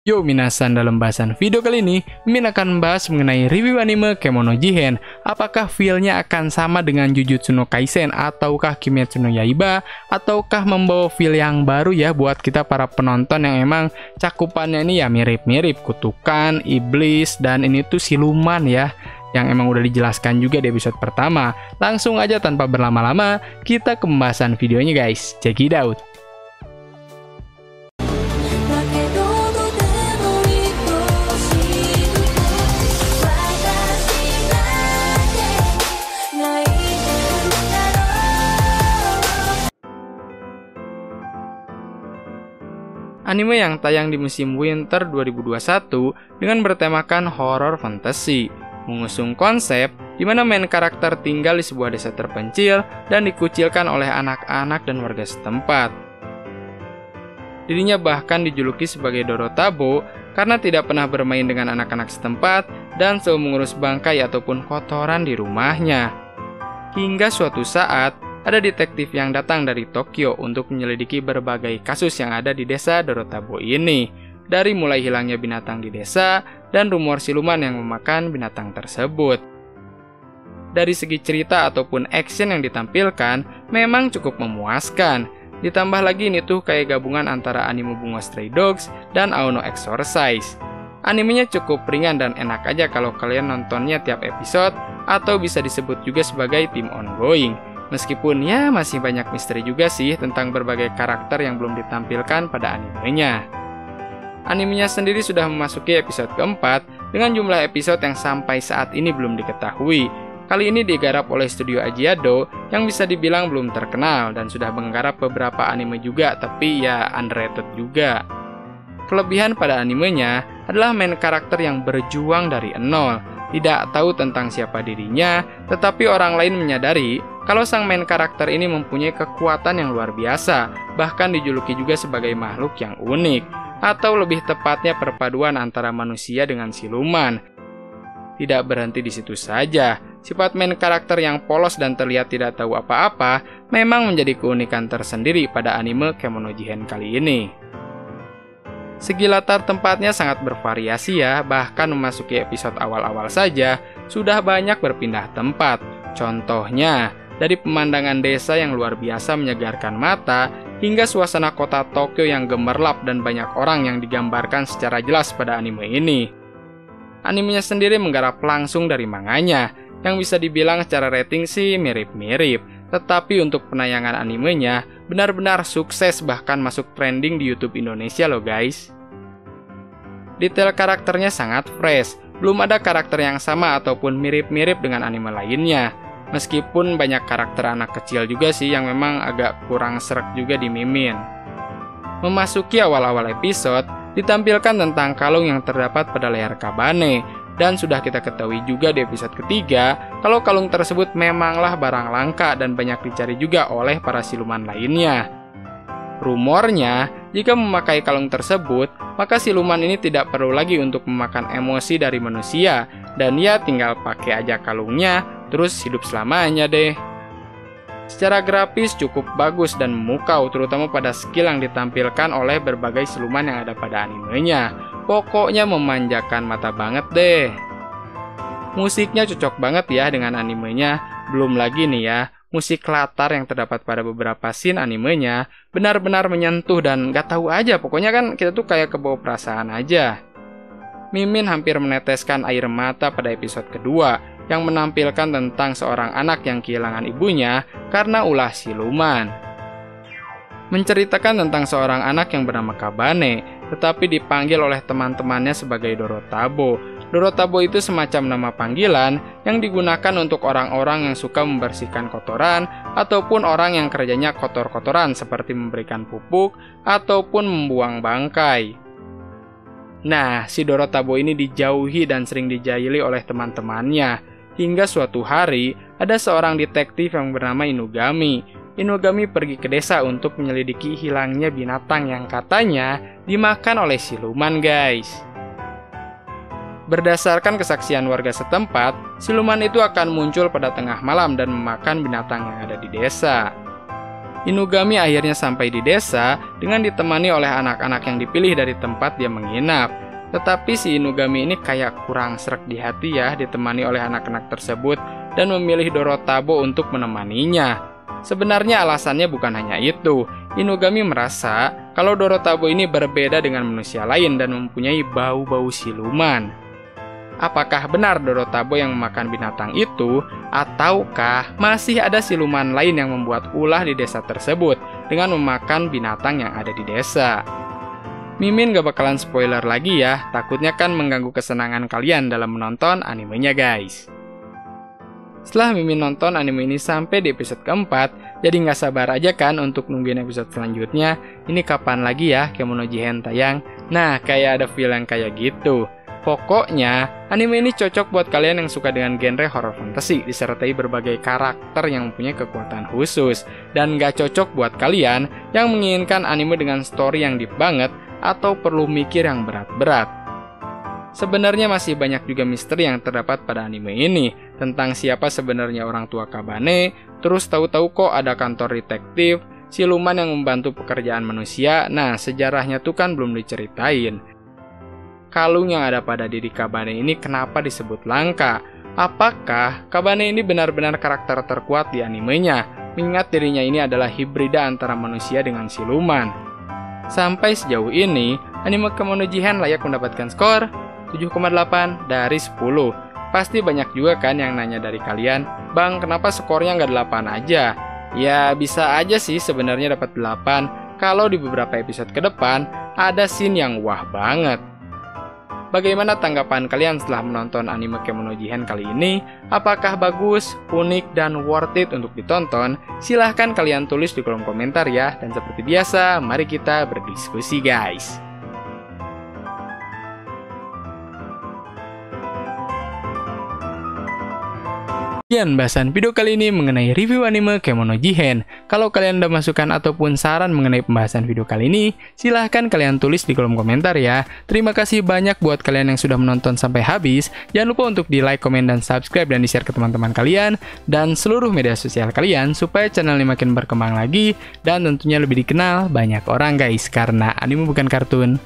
Yo minasan, dalam bahasan video kali ini, Mimin akan membahas mengenai review anime Kemono Jihen. Apakah feel-nya akan sama dengan Jujutsu no Kaisen ataukah Kimetsu no Yaiba, ataukah membawa feel yang baru ya buat kita para penonton yang emang cakupannya ini ya mirip-mirip kutukan, iblis, dan ini tuh siluman ya, yang emang udah dijelaskan juga di episode pertama. Langsung aja tanpa berlama-lama, kita ke pembahasan videonya guys. Check it out. Anime yang tayang di musim winter 2021 dengan bertemakan horror fantasy, mengusung konsep di mana main karakter tinggal di sebuah desa terpencil dan dikucilkan oleh anak-anak dan warga setempat. Dirinya bahkan dijuluki sebagai Dorotabo karena tidak pernah bermain dengan anak-anak setempat dan selalu mengurus bangkai ataupun kotoran di rumahnya. Hingga suatu saat, ada detektif yang datang dari Tokyo untuk menyelidiki berbagai kasus yang ada di desa Dorotabo ini. Dari mulai hilangnya binatang di desa dan rumor siluman yang memakan binatang tersebut. Dari segi cerita ataupun action yang ditampilkan memang cukup memuaskan. Ditambah lagi ini tuh kayak gabungan antara anime Bunga Stray Dogs dan Aono Exorcise. Animenya cukup ringan dan enak aja kalau kalian nontonnya tiap episode, atau bisa disebut juga sebagai tim ongoing. Meskipun ya masih banyak misteri juga sih tentang berbagai karakter yang belum ditampilkan pada animenya. Animenya sendiri sudah memasuki episode keempat dengan jumlah episode yang sampai saat ini belum diketahui. Kali ini digarap oleh studio Ajiado yang bisa dibilang belum terkenal dan sudah menggarap beberapa anime juga, tapi ya underrated juga. Kelebihan pada animenya adalah main karakter yang berjuang dari nol, tidak tahu tentang siapa dirinya, tetapi orang lain menyadari kalau sang main karakter ini mempunyai kekuatan yang luar biasa, bahkan dijuluki juga sebagai makhluk yang unik, atau lebih tepatnya perpaduan antara manusia dengan siluman. Tidak berhenti di situ saja, sifat main karakter yang polos dan terlihat tidak tahu apa-apa memang menjadi keunikan tersendiri pada anime Kemono Jihen kali ini. Segi latar tempatnya sangat bervariasi ya, bahkan memasuki episode awal-awal saja sudah banyak berpindah tempat. Contohnya, dari pemandangan desa yang luar biasa menyegarkan mata, hingga suasana kota Tokyo yang gemerlap dan banyak orang yang digambarkan secara jelas pada anime ini. Animenya sendiri menggarap langsung dari manganya, yang bisa dibilang secara rating sih mirip-mirip. Tetapi untuk penayangan animenya, benar-benar sukses bahkan masuk trending di YouTube Indonesia loh guys. Detail karakternya sangat fresh, belum ada karakter yang sama ataupun mirip-mirip dengan anime lainnya. Meskipun banyak karakter anak kecil juga sih yang memang agak kurang sreg juga di Mimin. Memasuki awal-awal episode, ditampilkan tentang kalung yang terdapat pada leher Kabane. Dan sudah kita ketahui juga di episode ketiga, kalau kalung tersebut memanglah barang langka dan banyak dicari juga oleh para siluman lainnya. Rumornya, jika memakai kalung tersebut, maka siluman ini tidak perlu lagi untuk memakan emosi dari manusia, dan ia tinggal pakai aja kalungnya, terus hidup selamanya deh. Secara grafis cukup bagus dan memukau, terutama pada skill yang ditampilkan oleh berbagai siluman yang ada pada animenya. Pokoknya memanjakan mata banget deh. Musiknya cocok banget ya dengan animenya. Belum lagi nih ya, musik latar yang terdapat pada beberapa scene animenya benar-benar menyentuh dan gak tahu aja, pokoknya kan kita tuh kayak kebawa perasaan aja. Mimin hampir meneteskan air mata pada episode kedua yang menampilkan tentang seorang anak yang kehilangan ibunya karena ulah siluman. Menceritakan tentang seorang anak yang bernama Kabane, tetapi dipanggil oleh teman-temannya sebagai Dorotabo. Dorotabo itu semacam nama panggilan yang digunakan untuk orang-orang yang suka membersihkan kotoran ataupun orang yang kerjanya kotor-kotoran seperti memberikan pupuk ataupun membuang bangkai. Nah, si Dorotabo ini dijauhi dan sering dijahili oleh teman-temannya. Hingga suatu hari, ada seorang detektif yang bernama Inugami. Inugami pergi ke desa untuk menyelidiki hilangnya binatang yang katanya dimakan oleh siluman guys. Berdasarkan kesaksian warga setempat, siluman itu akan muncul pada tengah malam dan memakan binatang yang ada di desa. Inugami akhirnya sampai di desa dengan ditemani oleh anak-anak yang dipilih dari tempat dia menginap. Tetapi si Inugami ini kayak kurang sreg di hati ya ditemani oleh anak-anak tersebut dan memilih Dorotabo untuk menemaninya. Sebenarnya alasannya bukan hanya itu. Inugami merasa kalau Dorotabo ini berbeda dengan manusia lain dan mempunyai bau-bau siluman. Apakah benar Dorotabo yang memakan binatang itu, ataukah masih ada siluman lain yang membuat ulah di desa tersebut dengan memakan binatang yang ada di desa? Mimin gak bakalan spoiler lagi ya, takutnya kan mengganggu kesenangan kalian dalam menonton animenya guys. Setelah Mimin nonton anime ini sampai di episode keempat, jadi nggak sabar aja kan untuk nungguin episode selanjutnya. Ini kapan lagi ya Kemonojihen tayang? Nah, kayak ada feel yang kayak gitu. Pokoknya, anime ini cocok buat kalian yang suka dengan genre horror fantasy, disertai berbagai karakter yang mempunyai kekuatan khusus. Dan nggak cocok buat kalian yang menginginkan anime dengan story yang deep banget, atau perlu mikir yang berat-berat. Sebenarnya masih banyak juga misteri yang terdapat pada anime ini, tentang siapa sebenarnya orang tua Kabane, terus tahu-tahu kok ada kantor detektif, siluman yang membantu pekerjaan manusia, nah sejarahnya tuh kan belum diceritain. Kalung yang ada pada diri Kabane ini kenapa disebut langka? Apakah Kabane ini benar-benar karakter terkuat di animenya, mengingat dirinya ini adalah hibrida antara manusia dengan siluman? Sampai sejauh ini, anime Kemonojihen layak mendapatkan skor 7,8 dari 10. Pasti banyak juga kan yang nanya dari kalian, Bang, kenapa skornya nggak 8 aja? Ya bisa aja sih sebenarnya dapat 8, kalau di beberapa episode ke depan ada scene yang wah banget. Bagaimana tanggapan kalian setelah menonton anime Kemonojihen kali ini? Apakah bagus, unik, dan worth it untuk ditonton? Silahkan kalian tulis di kolom komentar ya. Dan seperti biasa, mari kita berdiskusi guys. Sekian bahasan video kali ini mengenai review anime Kemonojihen. Kalau kalian ada masukan ataupun saran mengenai pembahasan video kali ini, silahkan kalian tulis di kolom komentar ya. Terima kasih banyak buat kalian yang sudah menonton sampai habis. Jangan lupa untuk di like, komen, dan subscribe dan di share ke teman-teman kalian dan seluruh media sosial kalian supaya channel ini makin berkembang lagi dan tentunya lebih dikenal banyak orang guys, karena anime bukan kartun.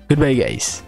Goodbye guys.